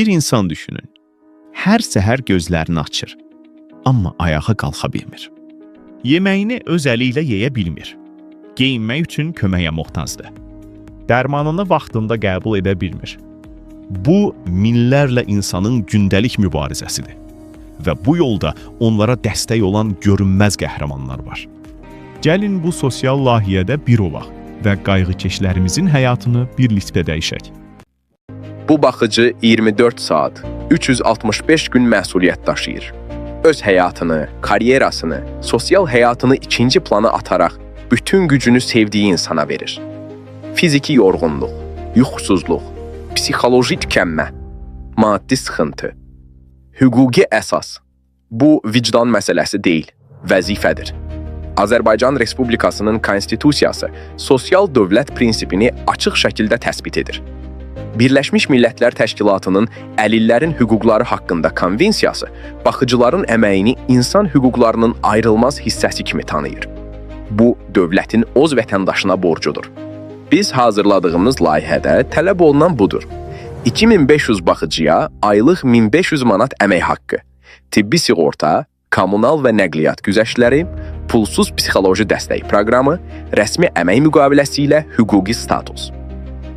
Bir insan düşünün. Hər səhər gözlərini açır, amma ayağa qalxa bilmir. Yeməyini öz əli ilə yeyə bilmir. Geyinmək üçün köməyə möhtacdır. Dərmanını vaxtında qəbul edə bilmir. Bu, minlərlə insanın gündəlik mübarizəsidir. Və bu yolda onlara dəstək olan görünməz qəhrəmanlar var. Gəlin bu sosial layihədə bir olaq və qayğıkeşlərimizin həyatını birlikdə dəyişək. Bu baxıcı 24 saat, 365 gün məsuliyyət daşıyır. Öz həyatını, karyerasını, sosial həyatını ikinci plana ataraq bütün gücünü sevdiyi insana verir. Fiziki yorğunluq, yuxusuzluq, psixoloji tükənmə, maddi sıxıntı, hüquqi əsas. Bu vicdan məsələsi deyil, vəzifədir. Azərbaycan Respublikasının konstitusiyası sosial dövlət prinsipini açıq şəkildə təsbit edir. Birləşmiş Millətlər Təşkilatının əlillərin hüquqları haqqında konvensiyası baxıcıların əməyini insan hüquqlarının ayrılmaz hissəsi kimi tanıyır. Bu, dövlətin öz vətəndaşına borcudur. Biz hazırladığımız layihədə tələb olunan budur. 2500 baxıcıya aylıq 1500 manat əmək haqqı, tibbi sığorta, kommunal və nəqliyyat güzəştləri, pulsuz psixoloji dəstək proqramı, rəsmi əmək müqaviləsi ilə hüquqi status.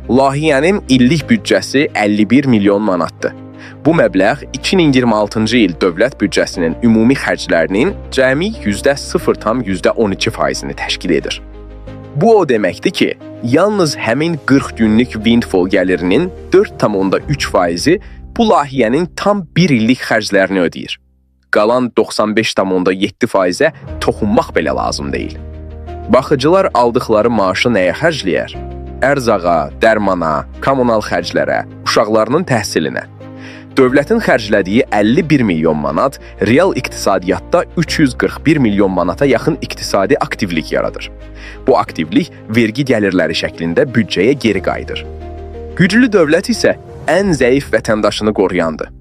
Layihənin illik büdcəsi 51 milyon manatdır. Bu məbləğ 2026-cı il dövlət büdcəsinin ümumi xərclərinin cəmi %0,12%-ni təşkil edir. Bu o deməkdir ki, yalnız həmin 40 günlük windfall gəlirinin 4,3%-i bu layihənin tam bir illik xərclərini ödəyir. Qalan 95,7%-ə toxunmaq belə lazım deyil. Baxıcılar aldıqları maaşı nəyə xərcləyər? Ərzağa, dərmana, kommunal xərclərə, uşaqlarının təhsilinə. Dövlətin xərclədiyi 51 milyon manat real iqtisadiyyatda 341 milyon manata yaxın iqtisadi aktivlik yaradır. Bu aktivlik vergi gəlirləri şəklində büdcəyə geri qayıdır. Güclü dövlət isə ən zəif vətəndaşını qoruyandır.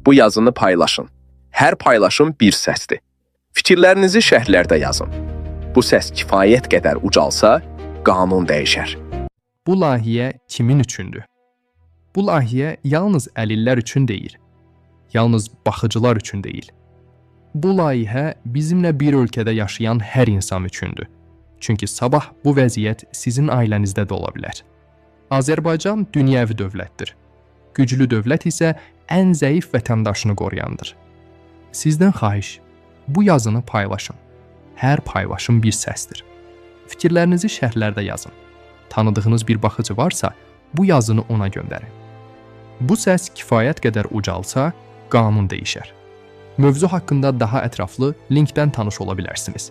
Bu yazını paylaşın. Hər paylaşım bir səsdir. Fikirlərinizi şərhlərdə yazın. Bu səs kifayət qədər ucalsa, qanun dəyişər. Bu layihə kimin üçündür? Bu layihə yalnız əlillər üçün deyil, yalnız baxıcılar üçün deyil. Bu layihə bizimlə bir ölkədə yaşayan hər insan üçündür. Çünki sabah bu vəziyyət sizin ailənizdə də ola bilər. Azərbaycan dünyəvi dövlətdir. Güclü dövlət isə ən zəif vətəndaşını qoruyandır. Sizdən xahiş, bu yazını paylaşın. Hər paylaşım bir səsdir. Fikirlərinizi şərhlərdə yazın. Tanıdığınız bir baxıcı varsa, bu yazını ona göndərin. Bu səs kifayət qədər ucalsa, qanun dəyişər. Mövzu haqqında daha ətraflı linkdən tanış ola bilərsiniz.